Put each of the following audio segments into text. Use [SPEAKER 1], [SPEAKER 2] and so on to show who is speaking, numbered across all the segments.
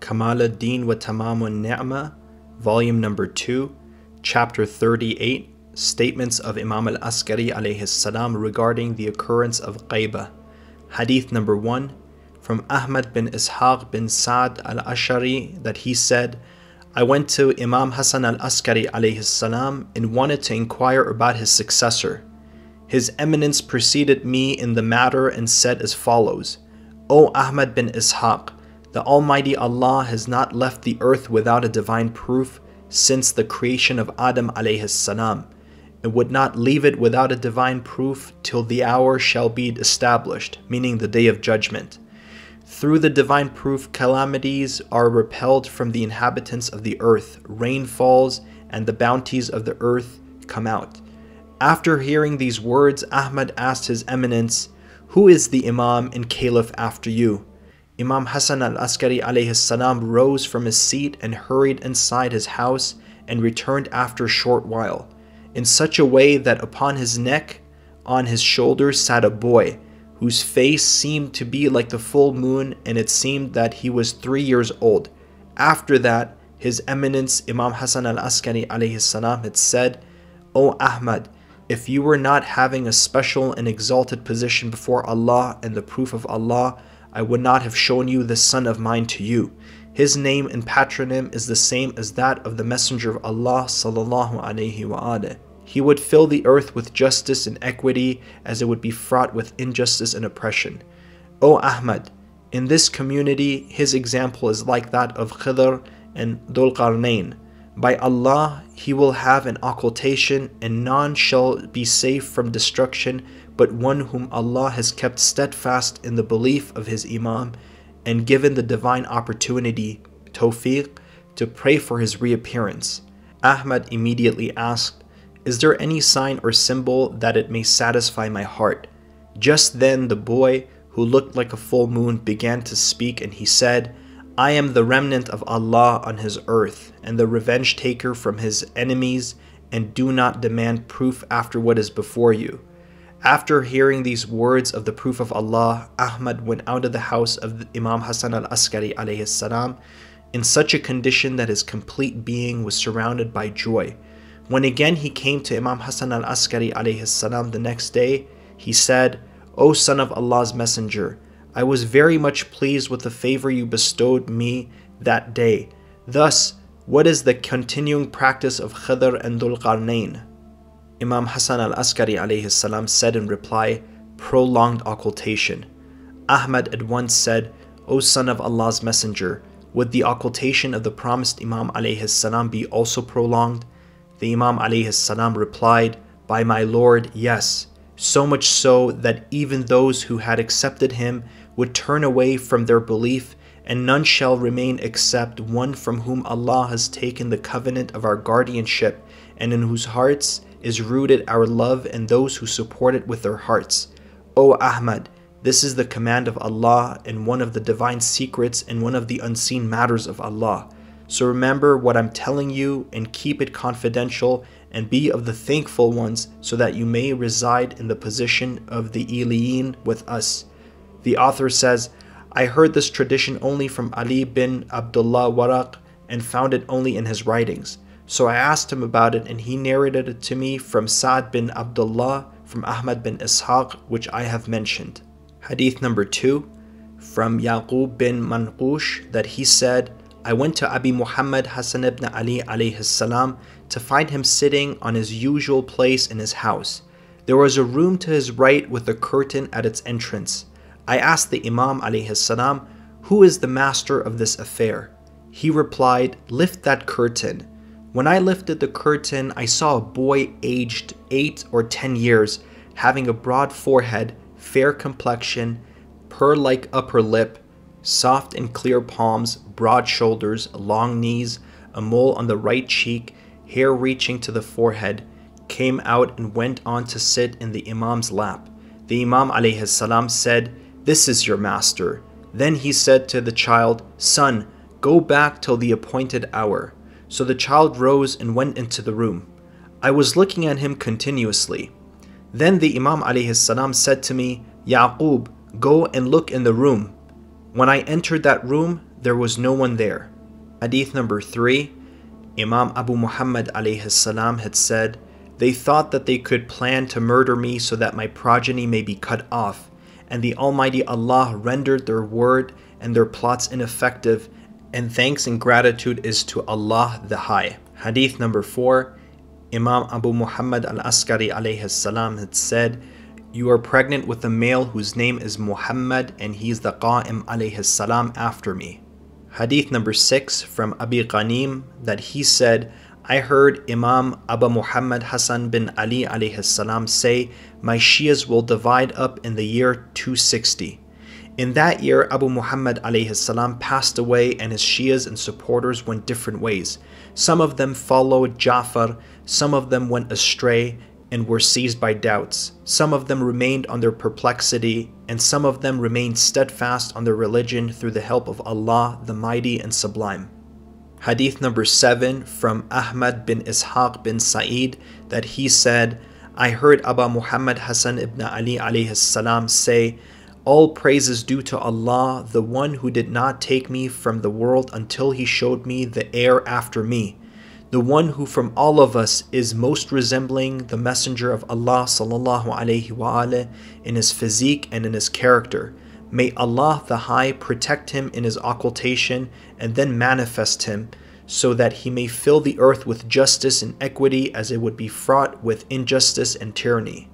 [SPEAKER 1] Kamaaluddin wa Tamaamun Ni'ma, Volume Number 2, Chapter 38, Statements of Imam al-Askari alayhi salam regarding the occurrence of Ghaibah. Hadith number 1, from Ahmad bin Ishaq bin Sa'd al-Ashari, that he said, I went to Imam Hasan al-Askari alayhi salam and wanted to inquire about his successor. His Eminence preceded me in the matter and said as follows, O Ahmad bin Ishaq, the Almighty Allah has not left the earth without a divine proof since the creation of Adam alayhi salam, and would not leave it without a divine proof till the hour shall be established, meaning the day of judgment. Through the divine proof, calamities are repelled from the inhabitants of the earth, rain falls, and the bounties of the earth come out. After hearing these words, Ahmad asked His Eminence, Who is the Imam and Caliph after you? Imam Hasan al-Askari alayhi salam rose from his seat and hurried inside his house and returned after a short while, in such a way that upon his neck, on his shoulders sat a boy, whose face seemed to be like the full moon, and it seemed that he was 3 years old. After that, His Eminence Imam Hasan al-Askari alayhi salam had said, O Ahmad, if you were not having a special and exalted position before Allah and the proof of Allah, I would not have shown you this son of mine to you. His name and patronym is the same as that of the Messenger of Allah sallallahu alaihi wasallam. He would fill the earth with justice and equity as it would be fraught with injustice and oppression. O Ahmad, in this community, his example is like that of Khidr and Dhul Qarnayn. By Allah, he will have an occultation, and none shall be safe from destruction but one whom Allah has kept steadfast in the belief of his Imam and given the divine opportunity, tawfiq, to pray for his reappearance. Ahmad immediately asked, Is there any sign or symbol that it may satisfy my heart? Just then the boy, who looked like a full moon, began to speak, and he said, I am the remnant of Allah on his earth, and the revenge taker from his enemies, and do not demand proof after what is before you. After hearing these words of the proof of Allah, Ahmad went out of the house of Imam Hasan al-Askari alayhi salam in such a condition that his complete being was surrounded by joy. When again he came to Imam Hasan al-Askari alayhi salam the next day, he said, O son of Allah's Messenger, I was very much pleased with the favor you bestowed me that day. Thus, what is the continuing practice of Khidr and Dhul Qarnayn? Imam Hasan al-Askari alayhi salam said in reply, prolonged occultation. Ahmad at once said, O son of Allah's Messenger, would the occultation of the promised Imam alayhi salam be also prolonged? The Imam alayhi salam replied, By my Lord, yes, so much so that even those who had accepted him would turn away from their belief, and none shall remain except one from whom Allah has taken the covenant of our guardianship, and in whose hearts is rooted our love, and those who support it with their hearts. O Ahmad, this is the command of Allah, and one of the divine secrets and one of the unseen matters of Allah. So remember what I'm telling you and keep it confidential, and be of the thankful ones, so that you may reside in the position of the Iliyin with us. The author says, I heard this tradition only from Ali bin Abdullah Waraq and found it only in his writings. So I asked him about it, and he narrated it to me from Sa'd bin Abdullah, from Ahmad bin Ishaq, which I have mentioned. Hadith number 2, from Yaqub bin Manqush, that he said, I went to Abi Muhammad Hasan ibn Ali alayhi salam to find him sitting on his usual place in his house. There was a room to his right with a curtain at its entrance. I asked the Imam alayhi salam, Who is the master of this affair? He replied, Lift that curtain. When I lifted the curtain, I saw a boy aged 8 or 10 years, having a broad forehead, fair complexion, pearl-like upper lip, soft and clear palms, broad shoulders, long knees, a mole on the right cheek, hair reaching to the forehead, came out and went on to sit in the Imam's lap. The Imam alayhi salam said, This is your master. Then he said to the child, Son, go back till the appointed hour. So the child rose and went into the room. I was looking at him continuously. Then the Imam alayhi salam said to me, Yaqub, go and look in the room. When I entered that room, there was no one there. Hadith number 3, Imam Abu Muhammad alayhi salam had said, "They thought that they could plan to murder me so that my progeny may be cut off, and the Almighty Allah rendered their word and their plots ineffective, and thanks and gratitude is to Allah the High." Hadith number 4, Imam Abu Muhammad al-Askari alayhi salam had said, "You are pregnant with a male whose name is Muhammad, and he is the Qa'im alayhi salam after me." Hadith number 6 from Abi Ghanim, that he said, "I heard Imam Abu Muhammad Hassan bin Ali alayhi salam say, 'My Shias will divide up in the year 260. In that year, Abu Muhammad alayhi salam passed away, and his Shias and supporters went different ways. Some of them followed Ja'far, some of them went astray and were seized by doubts. Some of them remained on their perplexity, and some of them remained steadfast on their religion through the help of Allah, the Mighty and Sublime." Hadith number 7 from Ahmad bin Ishaq bin Sa'id, that he said, "I heard Abu Muhammad Hassan ibn Ali alayhi salam say, 'All praise is due to Allah, the one who did not take me from the world until he showed me the heir after me, the one who from all of us is most resembling the Messenger of Allah sallallahu alayhi wa alihi in his physique and in his character. May Allah the High protect him in his occultation and then manifest him, so that he may fill the earth with justice and equity as it would be fraught with injustice and tyranny.'"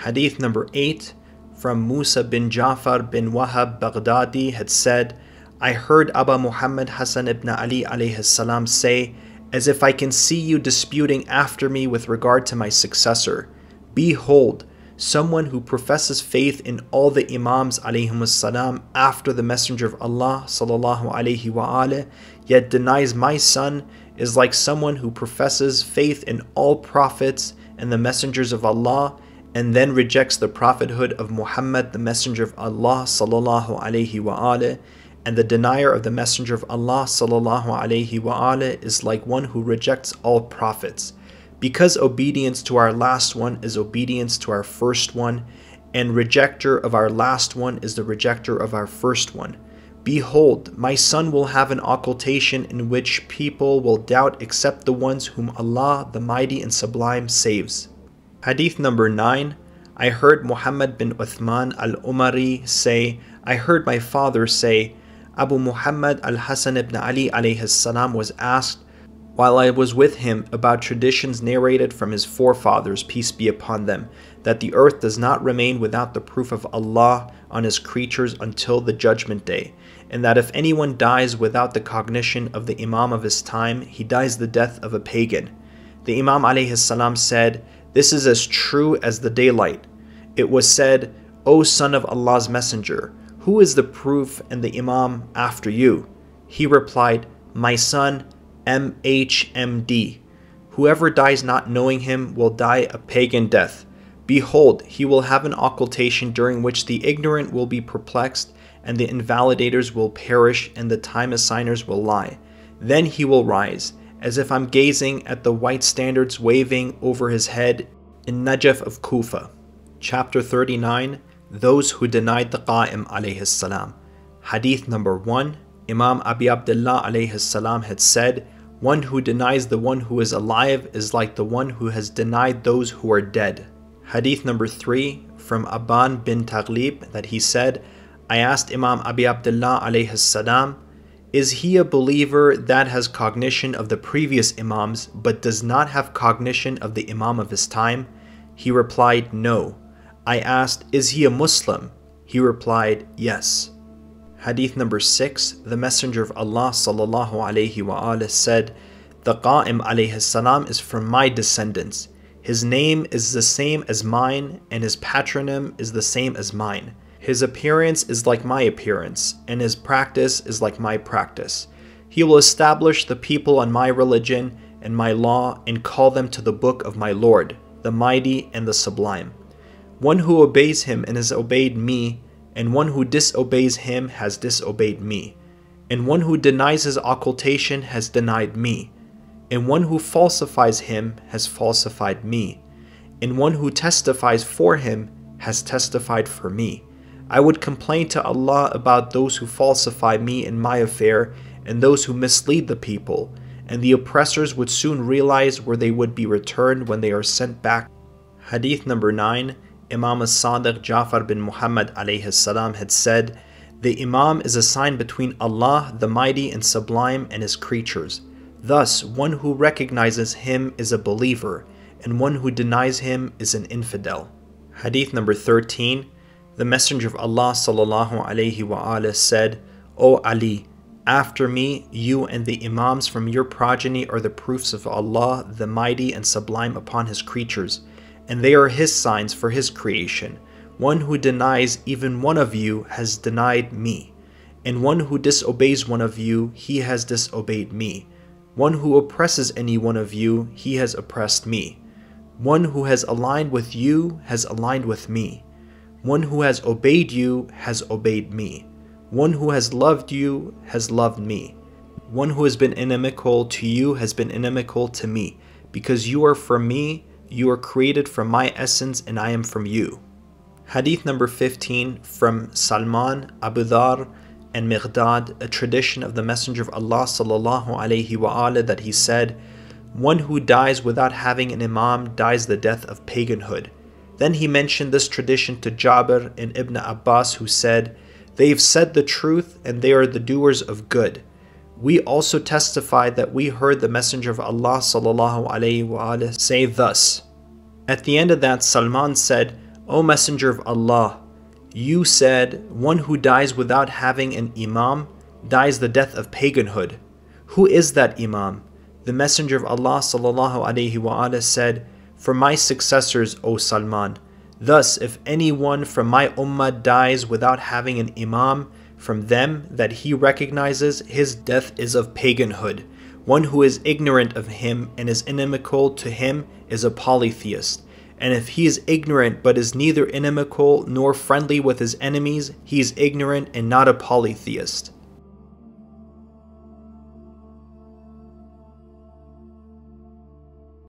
[SPEAKER 1] Hadith number 8 from Musa bin Ja'far bin Wahab Baghdadi had said, "I heard Abu Muhammad Hassan ibn Ali alayhi salam say, 'As if I can see you disputing after me with regard to my successor. Behold, someone who professes faith in all the Imams alayhimus salam after the Messenger of Allah sallallahu alayhi wa alihi, yet denies my son, is like someone who professes faith in all prophets and the messengers of Allah, and then rejects the prophethood of Muhammad, the Messenger of Allah sallallahu alayhi wa alihi, and the denier of the Messenger of Allah sallallahu alayhi wa alihi is like one who rejects all prophets. Because obedience to our last one is obedience to our first one, and rejecter of our last one is the rejecter of our first one. Behold, my son will have an occultation in which people will doubt except the ones whom Allah, the Mighty and Sublime, saves." Hadith number 9, I heard Muhammad bin Uthman al-Umari say, "I heard my father say, Abu Muhammad al-Hassan ibn Ali alayhi salam was asked, while I was with him, about traditions narrated from his forefathers, peace be upon them, that the earth does not remain without the proof of Allah on his creatures until the judgment day, and that if anyone dies without the cognition of the Imam of his time, he dies the death of a pagan. The Imam alayhi salam said, 'This is as true as the daylight.' It was said, 'O son of Allah's messenger, who is the proof and the Imam after you?' He replied, 'My son, MHMD. Whoever dies not knowing him will die a pagan death. Behold, he will have an occultation during which the ignorant will be perplexed, and the invalidators will perish, and the time assigners will lie. Then he will rise, as if I'm gazing at the white standards waving over his head in Najaf of Kufa." Chapter 39, Those who denied the Qa'im alayhi salam. Hadith number 1, Imam Abi Abdullah alayhi salam had said, "One who denies the one who is alive is like the one who has denied those who are dead." Hadith number 3 from Aban bin Taghlib, that he said, "I asked Imam Abi Abdullah alayhi salam, is he a believer that has cognition of the previous Imams but does not have cognition of the Imam of his time?" He replied, "No." I asked, "Is he a Muslim?" He replied, "Yes." Hadith number 6, the Messenger of Allah sallallahu alayhi wa alihi said, "The Qa'im alayhi salam is from my descendants. His name is the same as mine, and his patronym is the same as mine. His appearance is like my appearance, and his practice is like my practice. He will establish the people on my religion and my law and call them to the book of my Lord, the Mighty and the Sublime. One who obeys him and has obeyed me, and one who disobeys him has disobeyed me. And one who denies his occultation has denied me. And one who falsifies him has falsified me. And one who testifies for him has testified for me. I would complain to Allah about those who falsify me in my affair and those who mislead the people, and the oppressors would soon realize where they would be returned when they are sent back. Hadith number 9. Imam As-Sadiq Ja'far bin Muhammad alayhi salam had said, "The Imam is a sign between Allah, the Mighty and Sublime, and His creatures. Thus, one who recognizes him is a believer, and one who denies him is an infidel." Hadith number 13. The Messenger of Allah sallallahu alayhi wa said, "O Ali, after me, you and the Imams from your progeny are the proofs of Allah, the Mighty and Sublime, upon His creatures, and they are His signs for His creation. One who denies even one of you has denied me, and one who disobeys one of you, he has disobeyed me. One who oppresses any one of you, he has oppressed me. One who has aligned with you has aligned with me. One who has obeyed you has obeyed me. One who has loved you has loved me. One who has been inimical to you has been inimical to me, because you are from me, you are created from my essence, and I am from you." Hadith number 15 from Salman, Abu Dhar, and Miqdad, a tradition of the Messenger of Allah sallallahu alayhi wa that he said, "One who dies without having an Imam dies the death of paganhood." Then he mentioned this tradition to Jabir and Ibn Abbas, who said, "They've said the truth and they are the doers of good." We also testify that we heard the Messenger of Allah sallallahu alayhi wa say thus. At the end of that, Salman said, "O Messenger of Allah, you said, one who dies without having an Imam dies the death of paganhood. Who is that Imam?" The Messenger of Allah sallallahu alayhi wa said, "For my successors, O Salman. Thus, if anyone from my ummah dies without having an Imam from them that he recognizes, his death is of paganhood. One who is ignorant of him and is inimical to him is a polytheist. And if he is ignorant but is neither inimical nor friendly with his enemies, he is ignorant and not a polytheist."